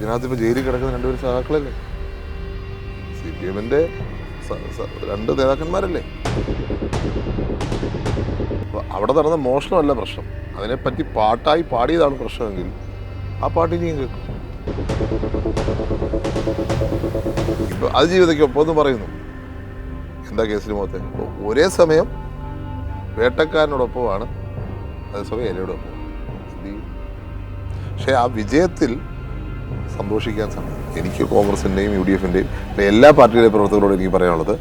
ഇതിനകത്ത് ഇപ്പോൾ ജയിലിൽ കിടക്കുന്ന രണ്ടുപേരും സഹാക്കളല്ലേ? CPM-ന്റെ രണ്ട് നേതാക്കന്മാരല്ലേ? അപ്പോൾ അവിടെ നടന്ന മോഷണമല്ല പ്രശ്നം, അതിനെപ്പറ്റി പാട്ടായി പാടിയതാണ് പ്രശ്നമെങ്കിൽ ആ പാട്ട് ഇനിയും കേൾക്കും. ഇപ്പോൾ അത് ജീവിതയ്ക്കൊപ്പം എന്ന് പറയുന്നു. എന്താ കേസിന് മുഖത്തെ ഒരേ സമയം വേട്ടക്കാരനോടൊപ്പമാണ്, അതേസമയം ഇലയോടൊപ്പം. പക്ഷേ ആ വിജയത്തിൽ സന്തോഷിക്കാൻ സമയം എനിക്ക് കോൺഗ്രസിൻ്റെയും UDF-ൻ്റെയും എല്ലാ പാർട്ടിയുടെയും പ്രവർത്തകരോട് എനിക്ക് പറയാനുള്ളത്,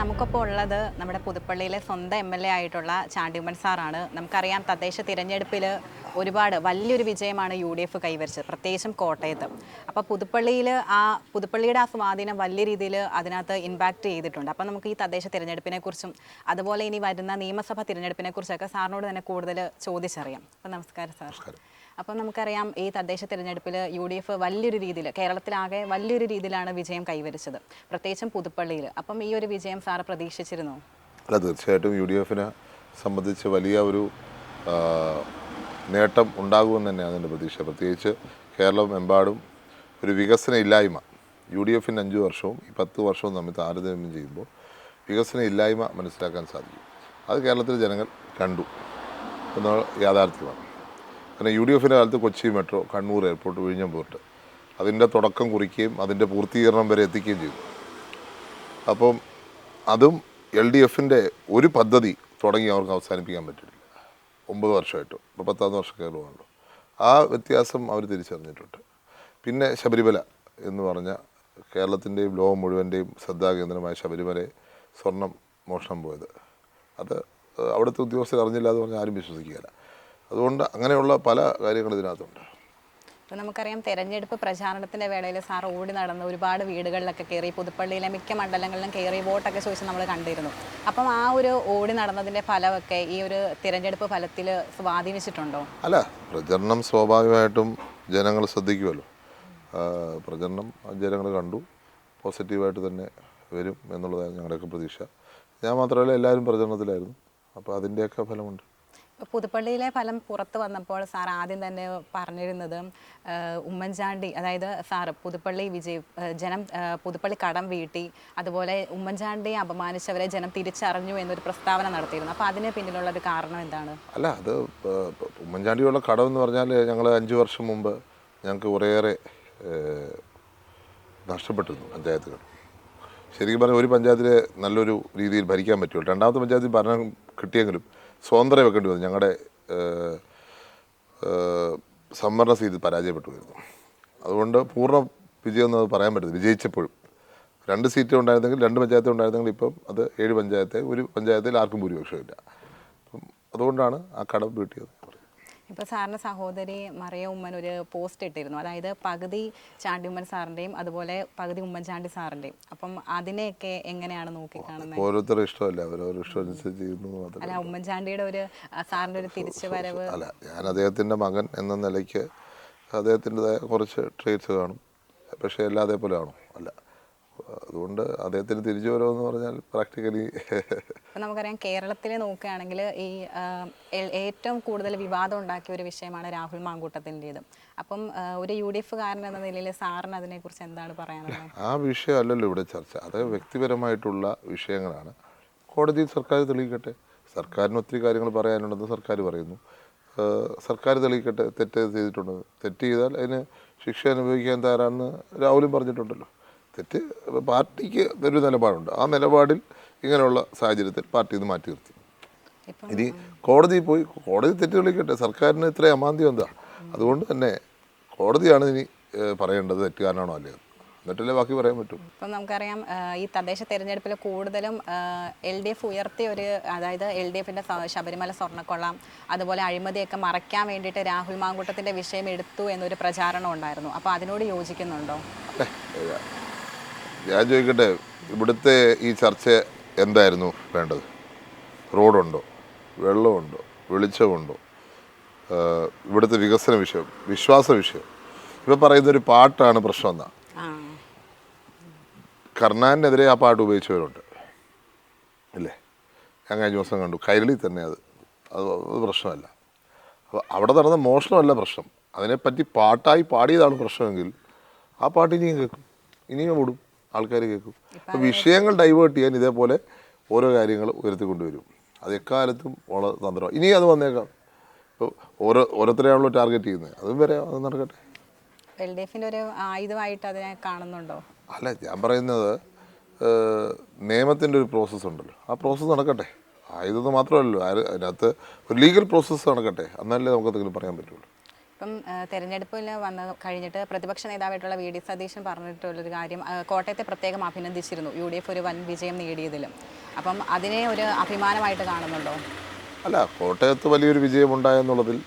നമുക്കിപ്പോൾ ഉള്ളത് നമ്മുടെ പുതുപ്പള്ളിയിലെ സ്വന്തം MLA ആയിട്ടുള്ള ചാണ്ടി ഉമ്മൻ സാറാണ്. നമുക്കറിയാം തദ്ദേശ തിരഞ്ഞെടുപ്പിൽ ഒരുപാട് വലിയൊരു വിജയമാണ് UDF കൈവരിച്ചത്, പ്രത്യേകിച്ചും കോട്ടയത്ത്. അപ്പോൾ പുതുപ്പള്ളിയുടെ ആ സ്വാധീനം വലിയ രീതിയിൽ അതിനകത്ത് ഇമ്പാക്റ്റ് ചെയ്തിട്ടുണ്ട്. അപ്പോൾ നമുക്ക് ഈ തദ്ദേശ തിരഞ്ഞെടുപ്പിനെക്കുറിച്ചും അതുപോലെ ഇനി വരുന്ന നിയമസഭാ തിരഞ്ഞെടുപ്പിനെക്കുറിച്ചൊക്കെ സാറിനോട് തന്നെ കൂടുതൽ ചോദിച്ചറിയാം. അപ്പോൾ നമസ്കാരം സാർ. അപ്പം നമുക്കറിയാം ഈ തദ്ദേശ തിരഞ്ഞെടുപ്പിൽ UDF വലിയൊരു രീതിയിൽ കേരളത്തിലാകെ വലിയൊരു രീതിയിലാണ് വിജയം കൈവരിച്ചത്, പ്രത്യേകിച്ചും പുതുപ്പള്ളിയിൽ. അപ്പം ഈ ഒരു വിജയം സാറ് പ്രതീക്ഷിച്ചിരുന്നോ? അല്ല, തീർച്ചയായിട്ടും UDF-നെ സംബന്ധിച്ച് വലിയ ഒരു നേട്ടം ഉണ്ടാകുമെന്ന് തന്നെയാണ് എൻ്റെ പ്രതീക്ഷ. പ്രത്യേകിച്ച് കേരളമെമ്പാടും ഒരു വികസന ഇല്ലായ്മ, UDF-ന് 5 വർഷവും ഈ 10 വർഷവും തമ്മിൽ താരതമ്യം ചെയ്യുമ്പോൾ വികസന ഇല്ലായ്മ മനസ്സിലാക്കാൻ സാധിക്കും. അത് കേരളത്തിലെ ജനങ്ങൾ കണ്ടു എന്ന യാഥാർത്ഥ്യമാണ്. കാരണം UDF-ൻ്റെ കാലത്ത് കൊച്ചി മെട്രോ, കണ്ണൂർ എയർപോർട്ട്, വിഴിഞ്ഞം പോർട്ട് അതിൻ്റെ തുടക്കം കുറിക്കുകയും അതിൻ്റെ പൂർത്തീകരണം വരെ എത്തിക്കുകയും ചെയ്തു. അപ്പം അതും LDF-ൻ്റെ ഒരു പദ്ധതി തുടങ്ങി അവർക്ക് അവസാനിപ്പിക്കാൻ പറ്റില്ല. 9 വർഷമായിട്ടും ഇപ്പോൾ 10ാം വർഷം കയറുവാണല്ലോ. ആ വ്യത്യാസം അവർ തിരിച്ചറിഞ്ഞിട്ടുണ്ട്. പിന്നെ ശബരിമല എന്ന് പറഞ്ഞ കേരളത്തിൻ്റെയും ലോകം മുഴുവൻ്റെയും ശ്രദ്ധാകേന്ദ്രമായ ശബരിമലയെ സ്വർണം മോഷണം പോയത്, അത് അവിടുത്തെ ഉദ്യോഗസ്ഥർ അറിഞ്ഞില്ല എന്ന് പറഞ്ഞാൽ ആരും വിശ്വസിക്കുകയില്ല. അതുകൊണ്ട് അങ്ങനെയുള്ള പല കാര്യങ്ങളും ഇതിനകത്തുണ്ട്. ഇപ്പോൾ നമുക്കറിയാം തെരഞ്ഞെടുപ്പ് പ്രചാരണത്തിൻ്റെ വേളയിൽ സാർ ഓടി നടന്ന് ഒരുപാട് വീടുകളിലൊക്കെ കയറി, പുതുപ്പള്ളിയിലെ മിക്ക മണ്ഡലങ്ങളിലും കയറി വോട്ടൊക്കെ ചോദിച്ച് നമ്മൾ കണ്ടിരുന്നു. അപ്പം ആ ഒരു ഓടി നടന്നതിൻ്റെ ഫലമൊക്കെ ഈ ഒരു തിരഞ്ഞെടുപ്പ് ഫലത്തിൽ സ്വാധീനിച്ചിട്ടുണ്ടോ? അല്ല, പ്രചരണം സ്വാഭാവികമായിട്ടും ജനങ്ങൾ ശ്രദ്ധിക്കുമല്ലോ. പ്രചരണം ജനങ്ങൾ കണ്ടു, പോസിറ്റീവായിട്ട് തന്നെ വരും എന്നുള്ളതാണ് ഞങ്ങളുടെയൊക്കെ പ്രതീക്ഷ. ഞാൻ മാത്രമല്ല, എല്ലാവരും പ്രചരണത്തിലായിരുന്നു. അപ്പോൾ അതിൻ്റെയൊക്കെ ഫലമുണ്ട്. പുതുപ്പള്ളിയിലെ ഫലം പുറത്ത് വന്നപ്പോൾ സാർ ആദ്യം തന്നെ പറഞ്ഞിരുന്നത് ഉമ്മൻചാണ്ടി, അതായത് സാറ് പുതുപ്പള്ളി പുതുപ്പള്ളി കടം വീട്ടി, അതുപോലെ ഉമ്മൻചാണ്ടിയെ അപമാനിച്ചവരെ ജനം തിരിച്ചറിഞ്ഞു എന്നൊരു പ്രസ്താവന നടത്തിയിരുന്നു. അപ്പോൾ അതിന് പിന്നിലുള്ള ഒരു കാരണം എന്താണ്? അല്ല, അത് ഉമ്മൻചാണ്ടിയുള്ള കടം എന്ന് പറഞ്ഞാൽ ഞങ്ങൾ 5 വർഷം മുമ്പ് ഞങ്ങൾക്ക് കുറേയേറെ നഷ്ടപ്പെട്ടിരുന്നു പഞ്ചായത്തുകൾ. ശരിക്കും പറഞ്ഞാൽ ഒരു പഞ്ചായത്തിൽ നല്ലൊരു രീതിയിൽ ഭരിക്കാൻ പറ്റുള്ളൂ. രണ്ടാമത്തെ പഞ്ചായത്തിൽ ഭരണം കിട്ടിയെങ്കിലും സ്വതന്ത്രം വെക്കേണ്ടി വന്നു. ഞങ്ങളുടെ സംവരണ സീറ്റ് പരാജയപ്പെട്ടു വരുന്നു. അതുകൊണ്ട് പൂർണ്ണ വിജയം എന്ന് പറയാൻ പറ്റില്ല. വിജയിച്ചപ്പോഴും 2 സീറ്റ് ഉണ്ടായിരുന്നെങ്കിൽ, 2 പഞ്ചായത്ത് ഉണ്ടായിരുന്നെങ്കിൽ ഇപ്പം അത് 7 പഞ്ചായത്ത്, ഒരു പഞ്ചായത്തിൽ ആർക്കും ഭൂരിപക്ഷമില്ല. അപ്പം അതുകൊണ്ടാണ് ആ കടം വീട്ടിയത്. ഇപ്പോൾ സാറിൻ്റെ സഹോദരി മറിയ ഉമ്മൻ ഒരു പോസ്റ്റ് ഇട്ടിരുന്നു, അതായത് പകുതി ചാണ്ടി ഉമ്മൻ സാറിൻ്റെയും അതുപോലെ പകുതി ഉമ്മൻചാണ്ടി സാറിൻ്റെയും. അപ്പം അതിനെയൊക്കെ എങ്ങനെയാണ് നോക്കിക്കാണുന്നത്? ഓരോരുത്തരുടെ ഇഷ്ടമല്ല, അവരോരോ ഇഷ്ടം അനുസരിച്ച് ചെയ്യുന്നു. അല്ല, ഉമ്മൻചാണ്ടിയുടെ ഒരു സാറിൻ്റെ ഒരു തിരിച്ചു വരവ്. അല്ല, ഞാൻ അദ്ദേഹത്തിൻ്റെ മകൻ എന്ന നിലയ്ക്ക് അദ്ദേഹത്തിൻ്റെതായ കുറച്ച് ട്രേറ്റ്സ് കാണും, പക്ഷേ എല്ലാ അതേപോലെ ആണോ? അല്ല. അതുകൊണ്ട് അദ്ദേഹത്തിന് തിരിച്ചു വരുമെന്ന് പറഞ്ഞാൽ പ്രാക്ടിക്കലി ഇപ്പം നമുക്കറിയാം കേരളത്തിൽ നോക്കുകയാണെങ്കിൽ ഈ ഏറ്റവും കൂടുതൽ വിവാദം ഉണ്ടാക്കിയ ഒരു വിഷയമാണ് രാഹുൽ മാങ്കൂട്ടത്തിൻ്റേത്. അപ്പം ഒരു UDF-കാരൻ എന്ന നിലയിൽ സാറിന് അതിനെക്കുറിച്ച് എന്താണ് പറയാനുള്ളത്? ആ വിഷയമല്ലല്ലോ ഇവിടെ ചർച്ച, അത് വ്യക്തിപരമായിട്ടുള്ള വിഷയങ്ങളാണ്. കോടതിയിൽ സർക്കാർ തെളിയിക്കട്ടെ. സർക്കാരിന് ഒത്തിരി കാര്യങ്ങൾ പറയാനുണ്ടെന്ന് സർക്കാർ പറയുന്നു. സർക്കാർ തെളിയിക്കട്ടെ. തെറ്റ് ചെയ്തിട്ടുണ്ടോ? തെറ്റ് ചെയ്താൽ അതിന് ശിക്ഷ അനുഭവിക്കാൻ തയ്യാറാണെന്ന് രാഹുലും പറഞ്ഞിട്ടുണ്ടല്ലോ. തെറ്റ് പാർട്ടിക്ക് ഒരു നിലപാടുണ്ട്. ആ നിലപാടിൽ ഇങ്ങനെയുള്ള സാഹചര്യത്തിൽ പാർട്ടി ഇത് മാറ്റി നിർത്തി. ഇനി കോടതിയിൽ പോയി കോടതി തെറ്റ് തെളിയിക്കട്ടെ. സർക്കാരിന് ഇത്രയും അമാന്ത്യം എന്താ? അതുകൊണ്ട് തന്നെ കോടതിയാണ് ഇനി പറയേണ്ടത് തെറ്റുകാരനാണോ അല്ലേ, എന്നിട്ടല്ലേ ബാക്കി പറയാൻ പറ്റും. ഇപ്പം നമുക്കറിയാം ഈ തദ്ദേശ തെരഞ്ഞെടുപ്പിൽ കൂടുതലും LDF ഉയർത്തിയ ഒരു, അതായത് LDF-ൻ്റെ ശബരിമല സ്വർണ്ണക്കൊള്ള അതുപോലെ അഴിമതിയൊക്കെ മറയ്ക്കാൻ വേണ്ടിയിട്ട് രാഹുൽ മാങ്കൂട്ടത്തിൻ്റെ വിഷയം എടുത്തു എന്നൊരു പ്രചാരണം ഉണ്ടായിരുന്നു. അപ്പോൾ അതിനോട് യോജിക്കുന്നുണ്ടോ? ഞാൻ ചോദിക്കട്ടെ, ഇവിടുത്തെ ഈ ചർച്ച എന്തായിരുന്നു വേണ്ടത്? റോഡുണ്ടോ? വെള്ളമുണ്ടോ? വെളിച്ചമുണ്ടോ? ഇവിടുത്തെ വികസന വിഷയം, വിശ്വാസ വിഷയം. ഇപ്പം പറയുന്നൊരു പാട്ടാണ് പ്രശ്നം എന്നാ. കർണാനെതിരെ ആ പാട്ട് ഉപയോഗിച്ചവരുണ്ട് അല്ലേ? ഞാൻ കഴിഞ്ഞ ദിവസം കണ്ടു കൈരളി തന്നെ അത് പ്രശ്നമല്ല. അപ്പോൾ അവിടെ നടന്ന മോഷണമല്ല പ്രശ്നം, അതിനെപ്പറ്റി പാട്ടായി പാടിയതാണ് പ്രശ്നമെങ്കിൽ ആ പാട്ട് ഇനിയും കേൾക്കും, ഇനിയും ഓടും, ആൾക്കാർ കേൾക്കും. അപ്പോൾ വിഷയങ്ങൾ ഡൈവേർട്ട് ചെയ്യാൻ ഇതേപോലെ ഓരോ കാര്യങ്ങൾ ഉയർത്തിക്കൊണ്ടുവരും. അത് എക്കാലത്തും വളരെ തന്ത്രമാണ്. ഇനി അത് വന്നേക്കാം. ഇപ്പോൾ ഓരോരുത്തരെയാണല്ലോ ടാർഗറ്റ് ചെയ്യുന്നത്, അതും വരെ അത് നടക്കട്ടെ. LDFിൻ്റെ ഒരു ആയുധമായിട്ട് അതിനെ കാണുന്നുണ്ടോ? അല്ല, ഞാൻ പറയുന്നത് നിയമത്തിൻ്റെ ഒരു പ്രോസസ്സ് ഉണ്ടല്ലോ, ആ പ്രോസസ്സ് നടക്കട്ടെ. ആയുധം മാത്രമല്ലല്ലോ, അതിനകത്ത് ഒരു ലീഗൽ പ്രോസസ്സ് നടക്കട്ടെ, എന്നാലേ നമുക്ക് എന്തെങ്കിലും പറയാൻ പറ്റുള്ളൂ. ഇപ്പം തെരഞ്ഞെടുപ്പിൽ വന്ന് കഴിഞ്ഞിട്ട് പ്രതിപക്ഷ നേതാവായിട്ടുള്ള VD സതീശൻ പറഞ്ഞിട്ടുള്ളൊരു കാര്യം, കോട്ടയത്തെ പ്രത്യേകം അഭിനന്ദിച്ചിരുന്നു UDF ഒരു വൻ വിജയം നേടിയതിലും. അപ്പം അതിനെ ഒരു അഭിമാനമായിട്ട് കാണുന്നുണ്ടോ? അല്ല, കോട്ടയത്ത് വലിയൊരു വിജയമുണ്ടായെന്നുള്ളതിൽ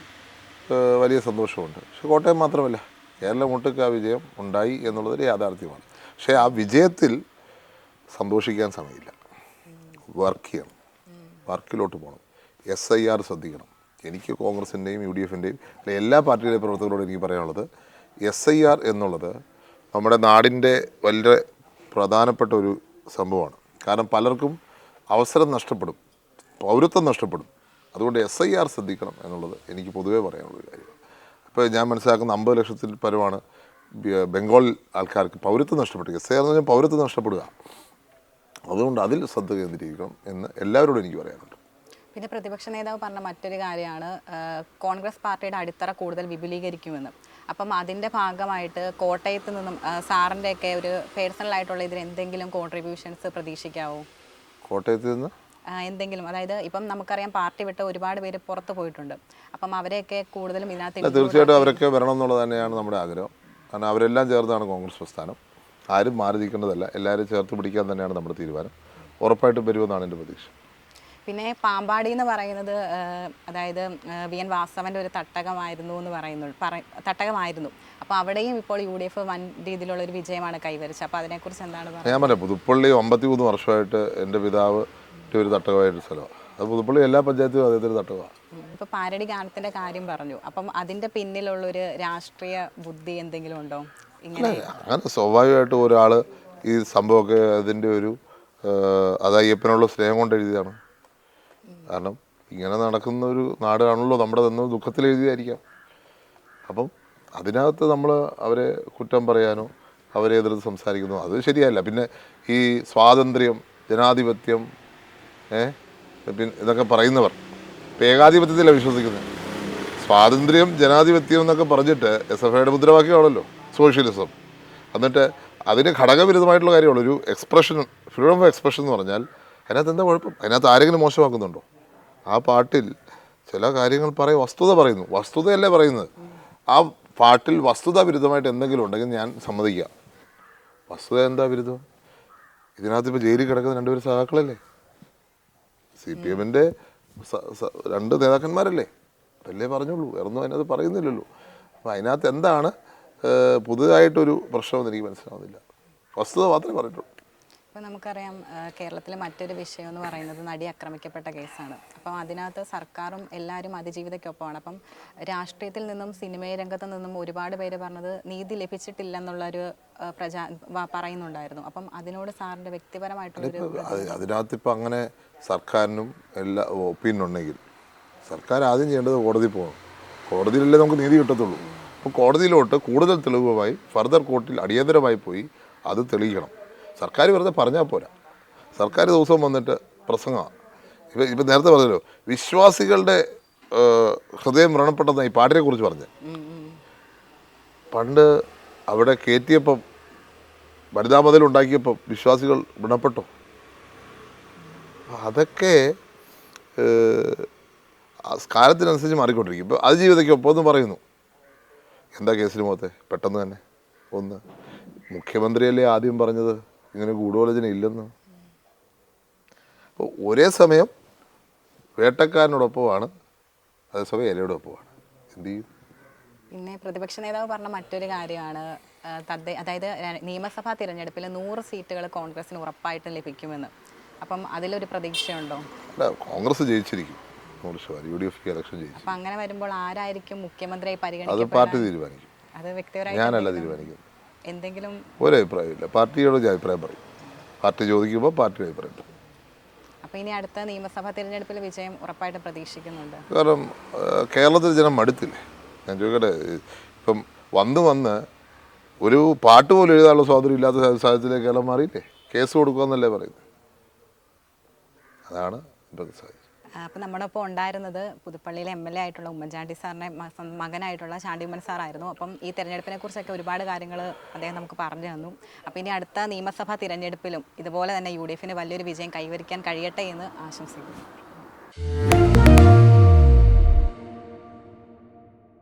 വലിയ സന്തോഷമുണ്ട്. പക്ഷെ കോട്ടയം മാത്രമല്ല, കേരളം ഒട്ടുക്ക് ആ വിജയം ഉണ്ടായി എന്നുള്ളതൊരു യാഥാർത്ഥ്യമാണ്. പക്ഷേ ആ വിജയത്തിൽ സന്തോഷിക്കാൻ സമയമില്ല. വർക്ക് ചെയ്യണം, വർക്കിലോട്ട് പോകണം. SIR ശ്രദ്ധിക്കണം. എനിക്ക് കോൺഗ്രസിൻ്റെയും UDFിൻ്റെയും എല്ലാ പാർട്ടിയുടെ പ്രവർത്തകരോട് എനിക്ക് പറയാനുള്ളത്, SIR എന്നുള്ളത് നമ്മുടെ നാടിൻ്റെ വളരെ പ്രധാനപ്പെട്ട ഒരു സംഭവമാണ്. കാരണം പലർക്കും അവസരം നഷ്ടപ്പെടും, പൗരത്വം നഷ്ടപ്പെടും. അതുകൊണ്ട് SIR ശ്രദ്ധിക്കണം എന്നുള്ളത് എനിക്ക് പൊതുവേ പറയാനുള്ളൊരു കാര്യമാണ്. ഇപ്പോൾ ഞാൻ മനസ്സിലാക്കുന്ന 50 ലക്ഷത്തിൽ പരമാണ് ബംഗാൾ ആൾക്കാർക്ക് പൗരത്വം നഷ്ടപ്പെട്ടു. SIR എന്ന് പറഞ്ഞാൽ പൗരത്വം നഷ്ടപ്പെടുക. അതുകൊണ്ട് അതിൽ ശ്രദ്ധ കേന്ദ്രീകരിക്കണം എന്ന് എല്ലാവരോടും എനിക്ക് പറയാനുണ്ട്. പിന്നെ പ്രതിപക്ഷ നേതാവ് പറഞ്ഞ മറ്റൊരു കാര്യമാണ് കോൺഗ്രസ് പാർട്ടിയുടെ അടിത്തറ കൂടുതൽ വിപുലീകരിക്കുമെന്ന്. അപ്പം അതിൻ്റെ ഭാഗമായിട്ട് കോട്ടയത്ത് നിന്നും സാറിൻ്റെയൊക്കെ ഒരു പേഴ്സണലായിട്ടുള്ള ഇതിന് എന്തെങ്കിലും കോൺട്രിബ്യൂഷൻസ് പ്രതീക്ഷിക്കാവോ? കോട്ടയത്ത് നിന്ന് എന്തെങ്കിലും, അതായത് ഇപ്പം നമുക്കറിയാം പാർട്ടി വിട്ട് ഒരുപാട് പേര് പുറത്ത് പോയിട്ടുണ്ട്. അപ്പം അവരെയൊക്കെ കൂടുതലും ഇതിനകത്ത് തീർച്ചയായിട്ടും അവരൊക്കെ വരണം എന്നുള്ളത് തന്നെയാണ് നമ്മുടെ ആഗ്രഹം. കാരണം അവരെല്ലാം ചേർന്നാണ് കോൺഗ്രസ് പ്രസ്ഥാനം. ആരും മാറി നിൽക്കേണ്ടതല്ല, എല്ലാവരും ചേർത്ത് പിടിക്കാൻ തന്നെയാണ് നമ്മുടെ തീരുമാനം. ഉറപ്പായിട്ടും വരുമെന്നാണ് എൻ്റെ പ്രതീക്ഷ. പിന്നെ പാമ്പാടി എന്ന് പറയുന്നത് അതായത് VN വാസവൻ്റെ ഒരു തട്ടകമായിരുന്നു എന്ന് തട്ടകമായിരുന്നു. അപ്പോൾ അവിടെയും ഇപ്പോൾ UDF വൻ രീതിയിലുള്ള ഒരു വിജയമാണ് കൈവരിച്ചത്. അപ്പോൾ അതിനെക്കുറിച്ച് എന്താണ് പറയുക? ഞാൻ പറയാം, പുതുപ്പള്ളി 53 വർഷമായിട്ട് എൻ്റെ പിതാവ് ഒരു തട്ടകമായിട്ടൊരു സ്ഥലമാണ്. അത് പുതുപ്പള്ളി എല്ലാ പഞ്ചായത്തിലും അദ്ദേഹത്തിന് തട്ടകമാണ്. ഇപ്പോൾ പാരടി ഗാനത്തിൻ്റെ കാര്യം പറഞ്ഞു. അപ്പം അതിൻ്റെ പിന്നിലുള്ളൊരു രാഷ്ട്രീയ ബുദ്ധി എന്തെങ്കിലും ഉണ്ടോ? ഇങ്ങനെ അങ്ങനെ സ്വാഭാവികമായിട്ടും ഒരാൾ ഈ സംഭവമൊക്കെ അതിൻ്റെ ഒരു അത് അയ്യപ്പനുള്ള സ്നേഹം കൊണ്ട് എഴുതിയതാണ്. കാരണം ഇങ്ങനെ നടക്കുന്ന ഒരു നാടാണല്ലോ നമ്മുടെ തന്നെ ദുഃഖത്തിൽ എഴുതിയായിരിക്കാം. അപ്പം അതിനകത്ത് നമ്മൾ അവരെ കുറ്റം പറയാനോ അവരെ എതിർത്ത് സംസാരിക്കുന്നോ അത് ശരിയല്ല. പിന്നെ ഈ സ്വാതന്ത്ര്യം, ജനാധിപത്യം, പിന്നെ ഇതൊക്കെ പറയുന്നവർ ഇപ്പം ഏകാധിപത്യത്തിലാണ് വിശ്വസിക്കുന്നത്. സ്വാതന്ത്ര്യം, ജനാധിപത്യം എന്നൊക്കെ പറഞ്ഞിട്ട് SFIയുടെ മുദ്രാവാക്യമാണല്ലോ സോഷ്യലിസം. എന്നിട്ട് അതിന് ഘടകവിരുദ്ധമായിട്ടുള്ള കാര്യമുള്ളൂ ഒരു എക്സ്പ്രഷൻ, ഫ്രീഡം ഓഫ് എക്സ്പ്രഷൻ എന്ന് പറഞ്ഞാൽ അതിനകത്ത് എന്താ കുഴപ്പം? അതിനകത്ത് ആരെങ്കിലും മോശമാക്കുന്നുണ്ടോ? ആ പാട്ടിൽ ചില കാര്യങ്ങൾ വസ്തുത പറയുന്നു, വസ്തുതയല്ലേ പറയുന്നത്. ആ പാട്ടിൽ വസ്തുത വിരുദ്ധമായിട്ട് എന്തെങ്കിലും ഉണ്ടെങ്കിൽ ഞാൻ സമ്മതിക്കാം. വസ്തുത എന്താ വിരുദ്ധം? ഇതിനകത്ത് ഇപ്പോൾ ജയിലിൽ കിടക്കുന്ന 2 സഖാക്കളല്ലേ, CPMൻ്റെ 2 നേതാക്കന്മാരല്ലേ, അതല്ലേ പറഞ്ഞുള്ളൂ, വേറൊന്നും അതിനകത്ത് പറയുന്നില്ലല്ലോ. അപ്പോൾ അതിനകത്ത് എന്താണ് പുതുതായിട്ടൊരു പ്രശ്നമെന്ന് എനിക്ക് മനസ്സിലാവുന്നില്ല. വസ്തുത മാത്രമേ പറഞ്ഞിട്ടുള്ളൂ. ഇപ്പോൾ നമുക്കറിയാം കേരളത്തിലെ മറ്റൊരു വിഷയം എന്ന് പറയുന്നത് നടി ആക്രമിക്കപ്പെട്ട കേസാണ്. അപ്പം അതിനകത്ത് സർക്കാരും എല്ലാവരും അതിജീവിതയ്ക്കൊപ്പമാണ്. അപ്പം രാഷ്ട്രീയത്തിൽ നിന്നും സിനിമ രംഗത്ത് നിന്നും ഒരുപാട് പേര് പറഞ്ഞത് നീതി ലഭിച്ചിട്ടില്ലെന്നുള്ളൊരു പറയുന്നുണ്ടായിരുന്നു. അപ്പം അതിനോട് സാറിൻ്റെ വ്യക്തിപരമായിട്ടുള്ളൊരു അതിനകത്ത് ഇപ്പം അങ്ങനെ സർക്കാരിനും എല്ലാ ഒപ്പീനിയൻ ഉണ്ടെങ്കിൽ സർക്കാർ ആദ്യം ചെയ്യേണ്ടത് കോടതി പോകണം. കോടതിയിലല്ലേ നമുക്ക് നീതി കിട്ടത്തുള്ളൂ. അപ്പോൾ കോടതിയിലോട്ട് കൂടുതൽ തെളിവുമായി ഫർദർ കോർട്ടിൽ അടിയന്തരമായി പോയി അത് തെളിയിക്കണം. സർക്കാർ വെറുതെ പറഞ്ഞാൽ പോരാ. സർക്കാർ ദിവസവും വന്നിട്ട് പ്രസംഗമാണ്. ഇപ്പം നേരത്തെ പറഞ്ഞല്ലോ, വിശ്വാസികളുടെ ഹൃദയം വ്രണപ്പെട്ടെന്നാണ് ഈ പാട്ടിനെ കുറിച്ച് പറഞ്ഞത്. പണ്ട് അവിടെ കയറ്റിയപ്പം വനിതാ മതിൽ ഉണ്ടാക്കിയപ്പം വിശ്വാസികൾ വ്രണപ്പെട്ടോ? അതൊക്കെ കാലത്തിനനുസരിച്ച് മാറിക്കൊണ്ടിരിക്കും. ഇപ്പോൾ അതിജീവിതയ്ക്കൊപ്പം എന്ന് പറയുന്നു. എന്താ കേസിന് മുഖത്തെ പെട്ടെന്ന് തന്നെ മുഖ്യമന്ത്രിയല്ലേ ആദ്യം പറഞ്ഞത് ഇങ്ങനെ ഗൂഢാലോചന ഇല്ലെന്ന്. അപ്പോൾ ഒരേ സമയം വേട്ടക്കാരനോടൊപ്പമാണ്, അതേസമയം ഇലയോടൊപ്പമാണ്. എന്ത് ചെയ്യും? പിന്നെ പ്രതിപക്ഷ നേതാവ് പറഞ്ഞ മറ്റൊരു കാര്യമാണ് അതായത് നിയമസഭാ തിരഞ്ഞെടുപ്പിൽ 100 സീറ്റുകൾ കോൺഗ്രസിന് ഉറപ്പായിട്ടും ലഭിക്കുമെന്ന്. അപ്പം അതിലൊരു പ്രതീക്ഷയുണ്ടോ? അല്ല, കോൺഗ്രസ് ജയിച്ചിരിക്കും 100%. UDF ഇലക്ഷൻ ജയിച്ചു. അപ്പം അങ്ങനെ വരുമ്പോൾ ആരായിരിക്കും മുഖ്യമന്ത്രിയായി അത് പരിഗണിക്കുന്നത്? പാർട്ടി തീരുമാനിക്കും. അത് വ്യക്തിപരമായി ഞാനല്ല തീരുമാനിക്കുന്നത്. എന്തെങ്കിലും ഒരഭിപ്രായമില്ല. പാർട്ടിയോട് അഭിപ്രായം പറയും. പാർട്ടി ചോദിക്കുമ്പോൾ പാർട്ടിയുടെ അഭിപ്രായം പറയും. അപ്പം അപ്പോൾ ഇനി അടുത്ത നിയമസഭാ തിരഞ്ഞെടുപ്പിൽ വിജയം ഉറപ്പായിട്ട് പ്രതീക്ഷിക്കുന്നുണ്ട്. കാരണം കേരളത്തിൽ ജനം മടുത്തില്ലേ. ഞാൻ ചോദിക്കട്ടെ, ഇപ്പം വന്ന് ഒരു പാട്ട് പോലും എഴുതാനുള്ള സ്വാതന്ത്ര്യം ഇല്ലാത്ത സാഹചര്യത്തിലേക്ക് കേരളം മാറിയില്ലേ. കേസ് കൊടുക്കുക പറയുന്നത്. അതാണ് ഇപ്പോഴത്തെ സാഹചര്യം. അപ്പോൾ നമ്മുടെ ഒപ്പം ഉണ്ടായിരുന്നത് പുതുപ്പള്ളിയിലെ MLA ആയിട്ടുള്ള ഉമ്മൻചാണ്ടി സാറിൻ്റെ മകനായിട്ടുള്ള ചാണ്ടി ഉമ്മൻ സാറായിരുന്നു. അപ്പം ഈ തെരഞ്ഞെടുപ്പിനെ കുറിച്ചൊക്കെ ഒരുപാട് കാര്യങ്ങൾ അദ്ദേഹം നമുക്ക് പറഞ്ഞു തന്നു. അപ്പോൾ ഇനി അടുത്ത നിയമസഭാ തിരഞ്ഞെടുപ്പിലും ഇതുപോലെ തന്നെ UDF വലിയൊരു വിജയം കൈവരിക്കാൻ കഴിയട്ടെ എന്ന് ആശംസിക്കുന്നു.